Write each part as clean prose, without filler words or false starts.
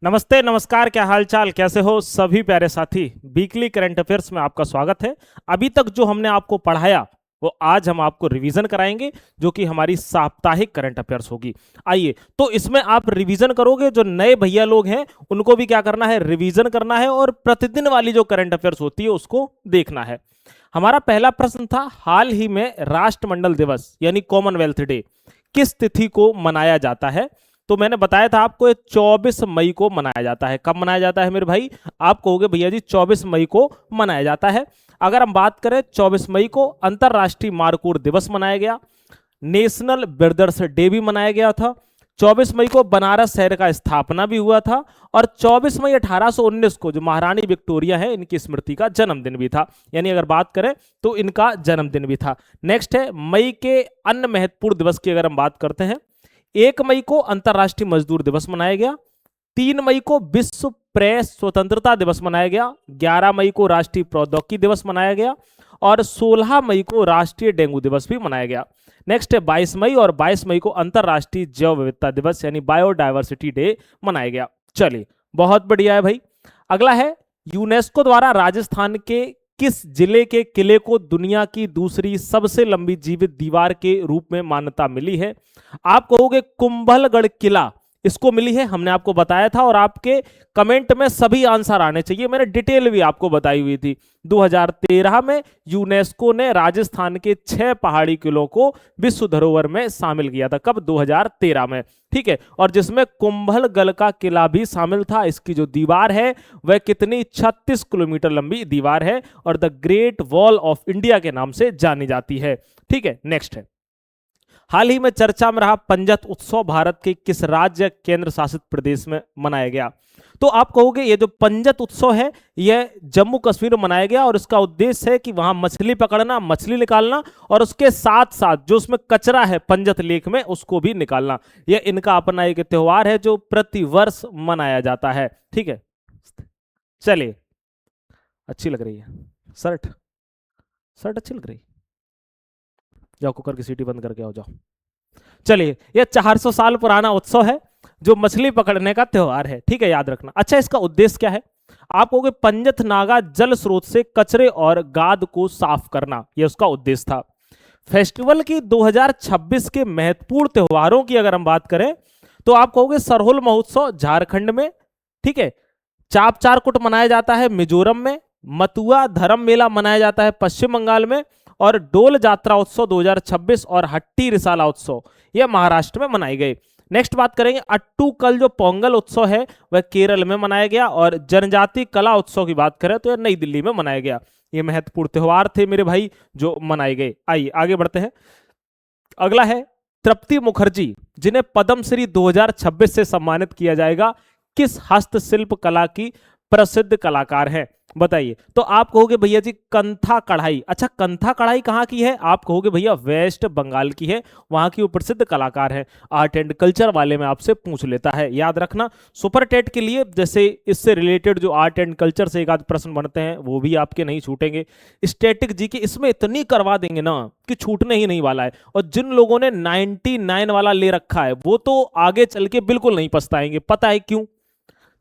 नमस्ते, नमस्कार, क्या हाल चाल, कैसे हो सभी प्यारे साथी। वीकली करंट अफेयर्स में आपका स्वागत है। अभी तक जो हमने आपको पढ़ाया वो आज हम आपको रिवीजन कराएंगे, जो कि हमारी साप्ताहिक करंट अफेयर्स होगी। आइए, तो इसमें आप रिवीजन करोगे। जो नए भैया लोग हैं उनको भी क्या करना है, रिवीजन करना है, और प्रतिदिन वाली जो करंट अफेयर्स होती है उसको देखना है। हमारा पहला प्रश्न था, हाल ही में राष्ट्रमंडल दिवस यानी कॉमनवेल्थ डे किस तिथि को मनाया जाता है। तो मैंने बताया था आपको, ये 24 मई को मनाया जाता है। कब मनाया जाता है मेरे भाई? आप कहोगे भैया जी 24 मई को मनाया जाता है। अगर हम बात करें, 24 मई को अंतरराष्ट्रीय मारकूड़ दिवस मनाया गया, नेशनल ब्रदर्स डे भी मनाया गया था, 24 मई को बनारस शहर का स्थापना भी हुआ था, और 24 मई 1819 को जो महारानी विक्टोरिया है इनकी स्मृति का जन्मदिन भी था। यानी अगर बात करें तो इनका जन्मदिन भी था। नेक्स्ट है मई के अन्य महत्वपूर्ण दिवस की अगर हम बात करते हैं। 1 मई को अंतरराष्ट्रीय मजदूर दिवस मनाया गया, 3 मई को विश्व प्रेस स्वतंत्रता दिवस मनाया गया, 11 मई को राष्ट्रीय प्रौद्योगिकी दिवस मनाया गया, और 16 मई को राष्ट्रीय डेंगू दिवस भी मनाया गया। नेक्स्ट है 22 मई, और 22 मई को अंतरराष्ट्रीय जैव विविधता दिवस यानी बायोडायवर्सिटी डे मनाया गया। चलिए, बहुत बढ़िया है भाई। अगला है, यूनेस्को द्वारा राजस्थान के किस जिले के किले को दुनिया की दूसरी सबसे लंबी जीवित दीवार के रूप में मान्यता मिली है? आप कहोगे कुंभलगढ़ किला इसको मिली है, हमने आपको बताया था, और आपके कमेंट में सभी आंसर आने चाहिए। मैंने डिटेल भी आपको बताई हुई थी। 2013 में यूनेस्को ने राजस्थान के 6 पहाड़ी किलों को विश्व धरोहर में शामिल किया था। कब? 2013 में। ठीक है, और जिसमें कुंभलगढ़ का किला भी शामिल था। इसकी जो दीवार है वह कितनी? 36 किलोमीटर लंबी दीवार है, और the great wall of India के नाम से जानी जाती है। ठीक है, नेक्स्ट है, हाल ही में चर्चा में रहा पंजत उत्सव भारत के किस राज्य केंद्र शासित प्रदेश में मनाया गया? तो आप कहोगे ये जो पंजत उत्सव है यह जम्मू कश्मीर में मनाया गया, और इसका उद्देश्य है कि वहां मछली पकड़ना, मछली निकालना, और उसके साथ साथ जो उसमें कचरा है पंजत लेक में उसको भी निकालना। यह इनका अपना एक त्योहार है जो प्रतिवर्ष मनाया जाता है। ठीक है, चलिए, अच्छी लग रही है शर्ट। शर्ट अच्छी लग रही है। जाओ कुकर की सीटी बंद करके आओ, जाओ। चलिए, यह 400 साल पुराना उत्सव है जो मछली पकड़ने का त्योहार है। ठीक है, याद रखना। अच्छा, इसका उद्देश्य क्या है? आप कहोगे पंजत नागा जल स्रोत से कचरे और गाद को साफ करना, यह उसका उद्देश्य था। फेस्टिवल की 2026 के महत्वपूर्ण त्योहारों की अगर हम बात करें तो आप कहोगे सरहुल महोत्सव झारखंड में, ठीक है, चाप चारकुट मनाया जाता है मिजोरम में, मतुआ धर्म मेला मनाया जाता है पश्चिम बंगाल में, और डोल जात्रा उत्सव 2026 और हट्टी रिसाला उत्सव यह महाराष्ट्र में मनाए गए। नेक्स्ट बात करेंगे, अट्टूकल जो पोंगल उत्सव है वह केरल में मनाया गया, और जनजाति कला उत्सव की बात करें तो यह नई दिल्ली में मनाया गया। ये महत्वपूर्ण त्योहार थे मेरे भाई जो मनाए गए। आइए आगे बढ़ते हैं। अगला है, तृप्ति मुखर्जी जिन्हें पद्मश्री 2026 से सम्मानित किया जाएगा किस हस्तशिल्प कला की प्रसिद्ध कलाकार हैं? बताइए। तो आप कहोगे भैया जी कंथा कढ़ाई। अच्छा, कंथा कढ़ाई कहाँ की है? आप कहोगे भैया वेस्ट बंगाल की है, वहां की वो प्रसिद्ध कलाकार है। आर्ट एंड कल्चर वाले में आपसे पूछ लेता है, याद रखना। सुपर टेट के लिए जैसे इससे रिलेटेड जो आर्ट एंड कल्चर से एक आध प्रश्न बनते हैं वो भी आपके नहीं छूटेंगे। स्टैटिक जीके इसमें इतनी करवा देंगे ना कि छूटने ही नहीं वाला है, और जिन लोगों ने 99 वाला ले रखा है वो तो आगे चल के बिल्कुल नहीं पछताएंगे। पता है क्यों?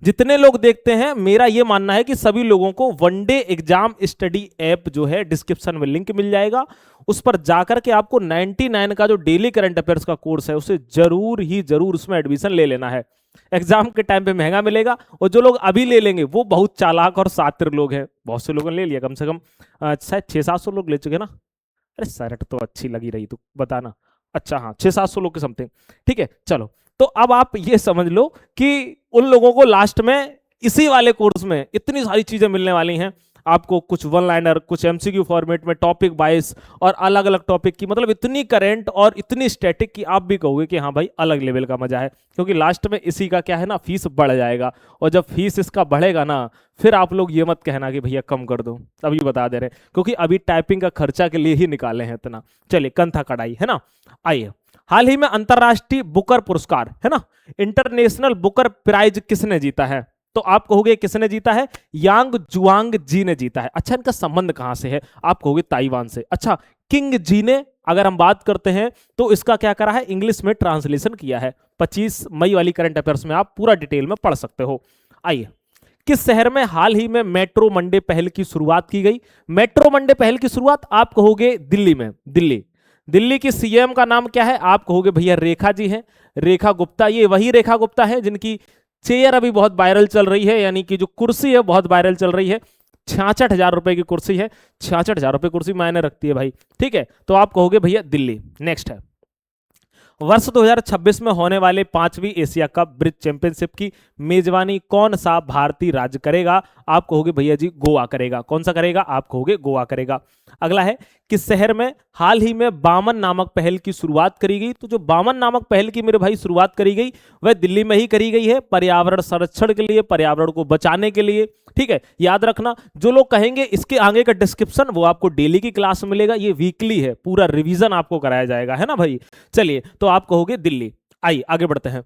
जितने लोग देखते हैं, मेरा यह मानना है कि सभी लोगों को वनडे एग्जाम स्टडी ऐप जो है डिस्क्रिप्शन में लिंक मिल जाएगा, उस पर जाकर के आपको 99 का जो डेली करंट अफेयर्स का कोर्स है उसे जरूर ही जरूर उसमें एडमिशन ले लेना है। एग्जाम के टाइम पे महंगा मिलेगा, और जो लोग अभी ले लेंगे वो बहुत चालाक और शातिर लोग हैं। बहुत से लोगों ने ले लिया, कम से कम शायद 600-700 लोग ले चुके ना। अरे शर्ट तो अच्छी लगी रही, तो बताना। अच्छा हाँ, 600-700 लोग के समथिंग। ठीक है, चलो। तो अब आप ये समझ लो कि उन लोगों को लास्ट में इसी वाले कोर्स में इतनी सारी चीजें मिलने वाली हैं। आपको कुछ वन लाइनर, कुछ एमसीक्यू फॉर्मेट में टॉपिक वाइज, और अलग अलग टॉपिक की, मतलब इतनी करंट और इतनी स्टैटिक की आप भी कहोगे कि हाँ भाई अलग लेवल का मजा है। क्योंकि लास्ट में इसी का क्या है ना, फीस बढ़ जाएगा, और जब फीस इसका बढ़ेगा ना फिर आप लोग ये मत कहना कि भैया कम कर दो, अभी बता दे रहे हैं, क्योंकि अभी टाइपिंग का खर्चा के लिए ही निकाले हैं इतना। चलिए, कंथा कढ़ाई है ना। आइए, हाल ही में अंतरराष्ट्रीय बुकर पुरस्कार है ना, इंटरनेशनल बुकर प्राइज किसने जीता है? तो आप कहोगे किसने जीता है? यांग जुआंग जी ने जीता है। अच्छा, इनका संबंध कहां से है? आप कहोगे ताइवान से। अच्छा, किंग जी ने अगर हम बात करते हैं तो इसका क्या करा है? इंग्लिश में ट्रांसलेशन किया है। 25 मई वाली करंट अफेयर्स में आप पूरा डिटेल में पढ़ सकते हो। आइए, किस शहर में हाल ही में मेट्रो मंडे पहल की शुरुआत की गई? मेट्रो मंडे पहल की शुरुआत आप कहोगे दिल्ली में। दिल्ली। दिल्ली की सीएम का नाम क्या है? आप कहोगे भैया रेखा जी हैं, रेखा गुप्ता। ये वही रेखा गुप्ता है जिनकी चेयर अभी बहुत वायरल चल रही है, यानी कि जो कुर्सी है बहुत वायरल चल रही है। 66,000 रुपए की कुर्सी है। 66,000 रुपए कुर्सी मायने रखती है भाई। ठीक है, तो आप कहोगे भैया दिल्ली। नेक्स्ट है, वर्ष 2026 में होने वाले 5वीं एशिया कप ब्रिज चैंपियनशिप की मेजबानी कौन सा भारतीय राज्य करेगा? आप कहोगे भैया जी गोवा करेगा। कौन सा करेगा? आप कहोगे गोवा करेगा। अगला है, किस शहर में हाल ही में बामन नामक पहल की शुरुआत करी गई? तो जो बामन नामक पहल की मेरे भाई शुरुआत करी गई वह दिल्ली में ही करी गई है, पर्यावरण संरक्षण के लिए, पर्यावरण को बचाने के लिए। ठीक है, याद रखना, जो लोग कहेंगे इसके आगे का डिस्क्रिप्शन वो आपको डेली की क्लास में मिलेगा, ये वीकली है, पूरा रिवीजन आपको कराया जाएगा, है ना भाई। चलिए, तो आप कहोगे दिल्ली। आइए आगे बढ़ते हैं,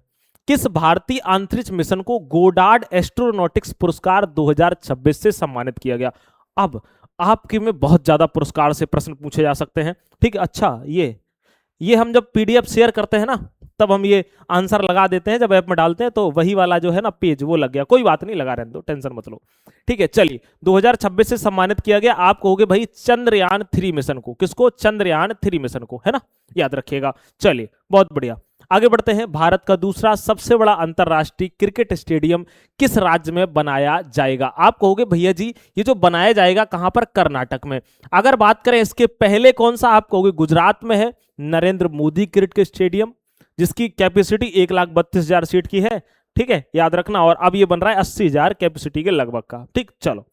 किस भारतीय अंतरिक्ष मिशन को गोडार्ड एस्ट्रोनॉटिक्स पुरस्कार 2026 से सम्मानित किया गया? अब आपके में बहुत ज्यादा पुरस्कार से प्रश्न पूछे जा सकते हैं। ठीक है, अच्छा, ये हम जब पीडीएफ शेयर करते हैं ना तब हम ये आंसर लगा देते हैं, जब ऐप में डालते हैं तो वही वाला जो है ना पेज वो लग गया। कोई बात नहीं, लगा रहने दो, टेंशन मत लो। ठीक है, चलिए, 2026 से सम्मानित किया गया। आप कहोगे भाई चंद्रयान 3 मिशन को। किसको? चंद्रयान 3 मिशन को, है ना, याद रखिएगा। चलिए, बहुत बढ़िया, आगे बढ़ते हैं। भारत का दूसरा सबसे बड़ा अंतरराष्ट्रीय क्रिकेट स्टेडियम किस राज्य में बनाया जाएगा? आप कहोगे भैया जी ये जो बनाया जाएगा कहां पर? कर्नाटक में। अगर बात करें इसके पहले कौन सा? आप कहोगे गुजरात में है नरेंद्र मोदी क्रिकेट स्टेडियम, जिसकी कैपेसिटी 1,32,000 सीट की है। ठीक है, याद रखना। और अब ये बन रहा है 80,000 कैपेसिटी के लगभग का। ठीक, चलो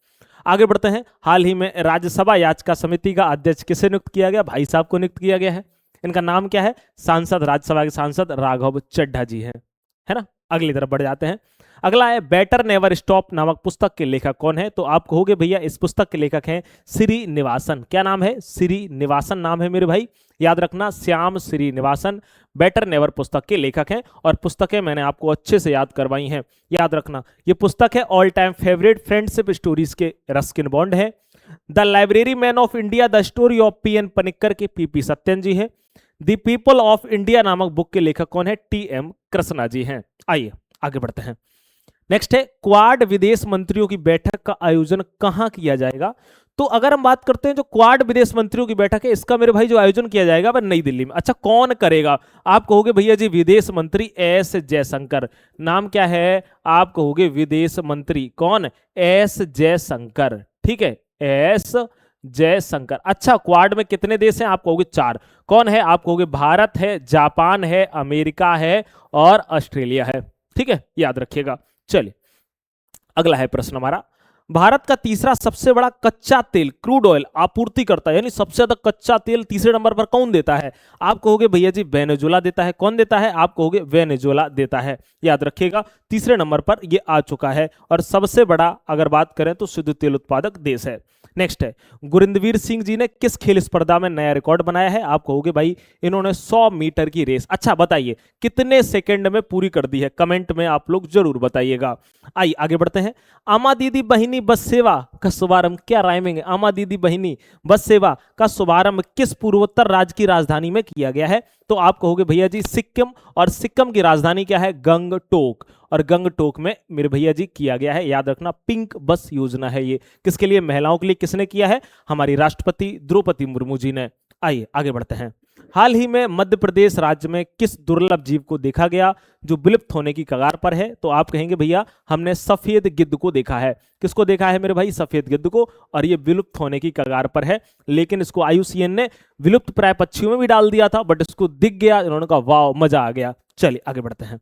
आगे बढ़ते हैं। हाल ही में राज्यसभा याचिका समिति का अध्यक्ष किसे नियुक्त किया गया? भाई साहब को नियुक्त किया गया है। इनका नाम क्या है? सांसद, राज्यसभा के सांसद राघव चड्ढा जी हैं, है ना। अगली तरफ बढ़ जाते हैं। अगला है, बेटर नेवर स्टॉप नामक पुस्तक के लेखक कौन है? तो आप कहोगे भैया इस पुस्तक के लेखक हैं श्रीनिवासन। क्या नाम है? श्रीनिवासन नाम है मेरे भाई, याद रखना, श्याम श्रीनिवासन बेटर नेवर पुस्तक के लेखक हैं। और पुस्तकें मैंने आपको अच्छे से याद करवाई हैं, याद रखना। ये पुस्तक है all time favourite friendship stories के रस्किन बॉन्ड है। The library man of India the story of P N Panicker के पीपी सत्यन जी है। द पीपल ऑफ इंडिया नामक बुक के लेखक कौन है? टी एम कृष्णा जी हैं। आइए आगे बढ़ते हैं। नेक्स्ट है, क्वाड विदेश मंत्रियों की बैठक का आयोजन कहां किया जाएगा? तो अगर हम बात करते हैं जो क्वाड विदेश मंत्रियों की बैठक है, इसका मेरे भाई जो आयोजन किया जाएगा वह नई दिल्ली में। अच्छा, कौन करेगा? आप कहोगे भैया जी विदेश मंत्री एस जयशंकर। नाम क्या है? आप कहोगे विदेश मंत्री कौन? एस जयशंकर। ठीक है, एस जयशंकर। अच्छा, क्वाड में कितने देश हैं? आप कहोगे 4। कौन है? आप कहोगे भारत है, जापान है, अमेरिका है और ऑस्ट्रेलिया है। ठीक है, याद रखिएगा। चलिए, अगला है प्रश्न हमारा, भारत का तीसरा सबसे बड़ा कच्चा तेल क्रूड ऑयल आपूर्ति करता है, यानी सबसे ज्यादा कच्चा तेल तीसरे नंबर पर कौन देता है? आप कहोगे भैया जी वेनेजुला देता है। कौन देता है? आप कहोगे वेनेजुला देता है। याद रखिएगा, तीसरे नंबर पर ये आ चुका है। और सबसे बड़ा अगर बात करें तो शुद्ध तेल उत्पादक देश है। नेक्स्ट है, गुरिंदवीर सिंह जी ने किस खेल स्पर्धा में नया रिकॉर्ड बनाया है? आप कहोगे भाई इन्होंने 100 मीटर की रेस। अच्छा, बताइए कितने सेकंड में पूरी कर दी है? कमेंट में आप लोग जरूर बताइएगा। आइए आगे बढ़ते हैं। आमा दीदी बहिनी बस सेवा का शुभारंभ, क्या राइमिंग है? आमा दीदी बहिनी बस सेवा का शुभारंभ किस पूर्वोत्तर राज्य की राजधानी में किया गया है? तो आप कहोगे भैया जी सिक्किम। और सिक्किम की राजधानी क्या है? गंगटोक। और गंगटोक में मेरे भैया जी किया गया है। याद रखना, पिंक बस योजना है ये। किसके लिए? महिलाओं के लिए। किसने किया है? हमारी राष्ट्रपति द्रौपदी मुर्मू जी ने। आइए आगे बढ़ते हैं। हाल ही में मध्य प्रदेश राज्य में किस दुर्लभ जीव को देखा गया जो विलुप्त होने की कगार पर है? तो आप कहेंगे भैया हमने सफेद गिद्ध को देखा है। किसको देखा है मेरे भाई? सफेद गिद्ध को। और ये विलुप्त होने की कगार पर है, लेकिन इसको IUCN ने विलुप्त प्राय पक्षियों में भी डाल दिया था, बट इसको दिख गया, इन्होंने कहा वाह मजा आ गया। चलिए आगे बढ़ते हैं।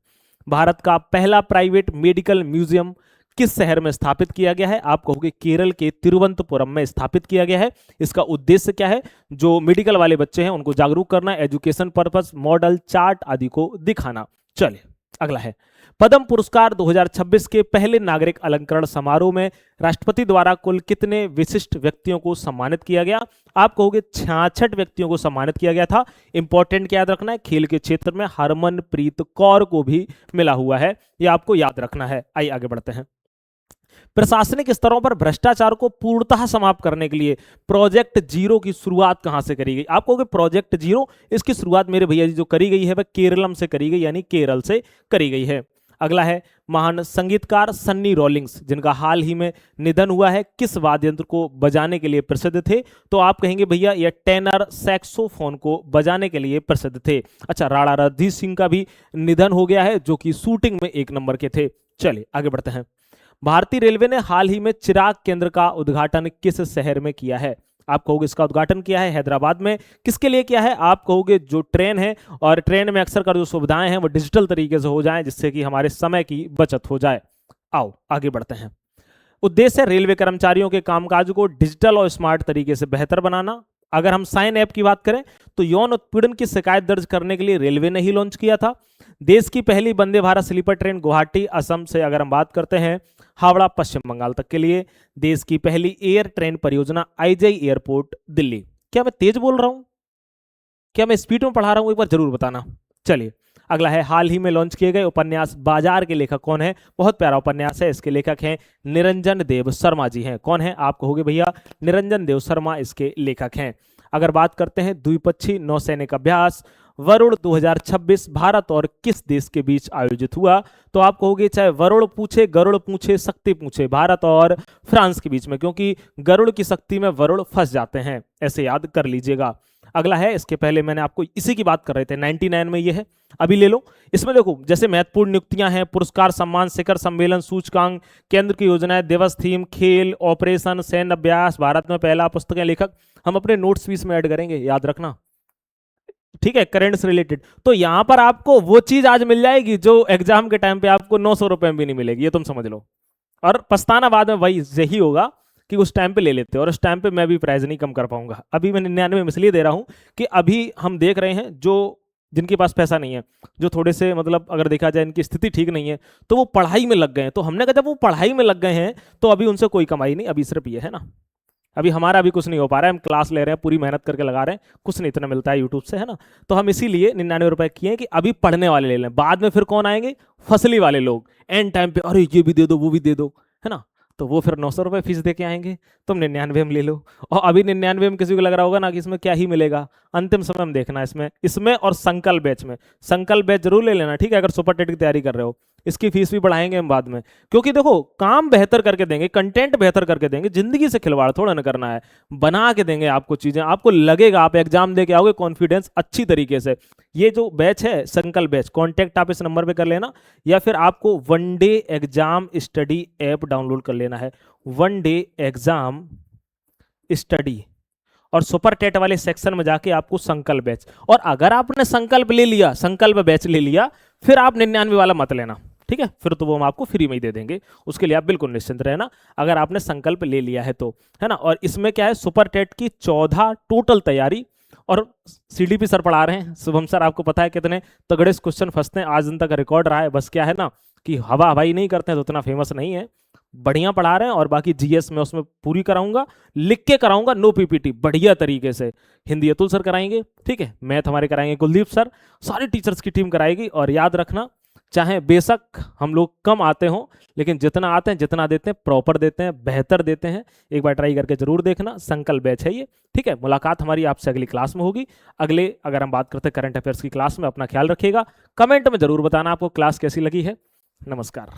भारत का पहला प्राइवेट मेडिकल म्यूजियम किस शहर में स्थापित किया गया है? आप कहोगे केरल के तिरुवनंतपुरम में स्थापित किया गया है। इसका उद्देश्य क्या है? जो मेडिकल वाले बच्चे हैं उनको जागरूक करना, एजुकेशन पर्पस, मॉडल, चार्ट आदि को दिखाना। चलिए अगला है, पद्म पुरस्कार 2026 के पहले नागरिक अलंकरण समारोह में राष्ट्रपति द्वारा कुल कितने विशिष्ट व्यक्तियों को सम्मानित किया गया? आप कहोगे 66 व्यक्तियों को सम्मानित किया गया था। इंपॉर्टेंट क्या याद रखना है? खेल के क्षेत्र में हरमनप्रीत कौर को भी मिला हुआ है, यह आपको याद रखना है। आइए आगे बढ़ते हैं। प्रशासनिक स्तरों पर भ्रष्टाचार को पूर्णतः समाप्त करने के लिए प्रोजेक्ट जीरो की शुरुआत कहां से करी गई? आप कहोगे प्रोजेक्ट जीरो, इसकी शुरुआत मेरे भैया जी जो करी गई है वह केरलम से करी गई, यानी केरल से करी गई है। अगला है महान संगीतकार सन्नी रोलिंग्स, जिनका हाल ही में निधन हुआ है, किस वाद्य यंत्र को बजाने के लिए प्रसिद्ध थे? तो आप कहेंगे भैया ये टेनर सैक्सोफोन को बजाने के लिए प्रसिद्ध थे। अच्छा, राणा रणधीर सिंह का भी निधन हो गया है, जो कि शूटिंग में 1 नंबर के थे। चलिए आगे बढ़ते हैं। भारतीय रेलवे ने हाल ही में चिराग केंद्र का उद्घाटन किस शहर में किया है? आप कहोगे इसका उद्घाटन किया है हैदराबाद में। किसके लिए किया है? आप कहोगे जो ट्रेन है, और ट्रेन में अक्सर कर जो सुविधाएं हैं वो डिजिटल तरीके से हो जाएं, जिससे कि हमारे समय की बचत हो जाए। आओ आगे बढ़ते हैं। उद्देश्य रेलवे कर्मचारियों के कामकाज को डिजिटल और स्मार्ट तरीके से बेहतर बनाना। अगर हम साइन ऐप की बात करें तो यौन उत्पीड़न की शिकायत दर्ज करने के लिए रेलवे ने ही लॉन्च किया था। देश की पहली वंदे भारत स्लीपर ट्रेन गुवाहाटी असम से अगर हम बात करते हैं हावड़ा पश्चिम बंगाल तक के लिए। देश की पहली एयर ट्रेन परियोजना आईजीआई एयरपोर्ट दिल्ली। क्या मैं तेज बोल रहा हूं? क्या मैं स्पीड में पढ़ा रहा हूं? एक बार जरूर बताना। चलिए अगला है हाल ही में लॉन्च किए गए उपन्यास बाजार के लेखक कौन है? बहुत प्यारा उपन्यास है, इसके लेखक हैं निरंजन देव शर्मा जी हैं। कौन है? आप कहोगे भैया निरंजन देव शर्मा इसके लेखक हैं। अगर बात करते हैं द्विपक्षीय नौसैनिक अभ्यास वरुण 2026 भारत और किस देश के बीच आयोजित हुआ? तो आप कहोगे चाहे वरुण पूछे, गरुड़ पूछे, शक्ति पूछे, भारत और फ्रांस के बीच में, क्योंकि गरुड़ की शक्ति में वरुण फंस जाते हैं, ऐसे याद कर लीजिएगा। अगला है, इसके पहले मैंने आपको इसी की बात कर रहे थे 99 में ये है, अभी ले लो। इसमें देखो जैसे महत्वपूर्ण नियुक्तियां हैं, पुरस्कार, सम्मान, शिखर सम्मेलन, सूचकांक, केंद्र की योजनाएं, दिवस, थीम, खेल, ऑपरेशन, सैन्य अभ्यास, भारत में पहला पुस्तकें, लेखक, हम अपने नोट्स भी इसमें ऐड करेंगे, याद रखना, ठीक है, करंट से रिलेटेड। तो यहां पर आपको वो चीज आज मिल जाएगी जो एग्जाम के टाइम पे आपको 900 रुपए में भी नहीं मिलेगी, ये तुम समझ लो। और पछताना बाद में वही यही होगा कि उस टाइम पे ले लेते, और उस टाइम पे मैं भी प्राइस नहीं कम कर पाऊंगा। अभी मैं 99 में इसलिए दे रहा हूं कि अभी हम देख रहे हैं जो जिनके पास पैसा नहीं है, जो थोड़े से मतलब अगर देखा जाए इनकी स्थिति ठीक नहीं है, तो वो पढ़ाई में लग गए हैं। तो हमने कहा जब वो पढ़ाई में लग गए हैं तो अभी उनसे कोई कमाई नहीं, अभी सिर्फ ये है ना, अभी हमारा भी कुछ नहीं हो पा रहा है, हम क्लास ले रहे हैं, पूरी मेहनत करके लगा रहे हैं, कुछ नहीं इतना मिलता है यूट्यूब से, है ना। तो हम इसीलिए 99 रुपए किए हैं कि अभी पढ़ने वाले ले लें, बाद में फिर कौन आएंगे? फसली वाले लोग, एंड टाइम पे अरे ये भी दे दो वो भी दे दो, है ना, तो वो फिर 900 रुपये फीस दे के आएंगे। तुम 99 में ले लो। और अभी 99 में किसी को लग रहा होगा ना कि इसमें क्या ही मिलेगा, अंतिम समय में देखना इसमें और संकल्प बैच में, संकल्प बैच जरूर ले लेना, ठीक है, अगर सुपर टेट की तैयारी कर रहे हो। इसकी फीस भी बढ़ाएंगे हम बाद में, क्योंकि देखो काम बेहतर करके देंगे, कंटेंट बेहतर करके देंगे, जिंदगी से खिलवाड़ थोड़ा ना करना है, बना के देंगे आपको चीजें, आपको लगेगा आप एग्जाम दे के आओगे कॉन्फिडेंस अच्छी तरीके से। ये जो बैच है संकल्प बैच, कॉन्टैक्ट आप इस नंबर पे कर लेना, या फिर आपको one day exam study app download कर लेना है, वन डे एग्जाम स्टडी, और सुपर टेट वाले सेक्शन में जाके आपको संकल्प बैच, और अगर आपने संकल्प ले लिया, संकल्प बैच ले लिया, फिर आप 99 वाला मत लेना, ठीक है, फिर तो वो हम आपको फ्री में ही दे देंगे, उसके लिए आप बिल्कुल निश्चिंत रहना अगर आपने संकल्प ले लिया है तो, है ना। और इसमें क्या है, सुपर टेट की 14 टोटल तैयारी, और सीडीपी सर पढ़ा रहे हैं, शुभम सर आपको पता है कितने तगड़े क्वेश्चन फंसते हैं, आज दिन तक रिकॉर्ड रहा है। बस क्या है ना कि हवा हवाई नहीं करते हैं तो उतना फेमस नहीं है, बढ़िया पढ़ा रहे हैं। और बाकी जीएस में उसमें पूरी कराऊंगा, लिख के कराऊंगा, नो पीपीटी, बढ़िया तरीके से। हिंदी अतुल सर कराएंगे, ठीक है, मैथ हमारे कराएंगे कुलदीप सर, सारी टीचर्स की टीम कराएगी। और याद रखना, चाहे बेशक हम लोग कम आते हों, लेकिन जितना आते हैं, जितना देते हैं, प्रॉपर देते हैं, बेहतर देते हैं। एक बार ट्राई करके जरूर देखना, संकल्प बैच है ये, ठीक है। मुलाकात हमारी आपसे अगली क्लास में होगी। अगले अगर हम बात करते हैं करंट अफेयर्स की क्लास में, अपना ख्याल रखिएगा, कमेंट में जरूर बताना आपको क्लास कैसी लगी है। नमस्कार।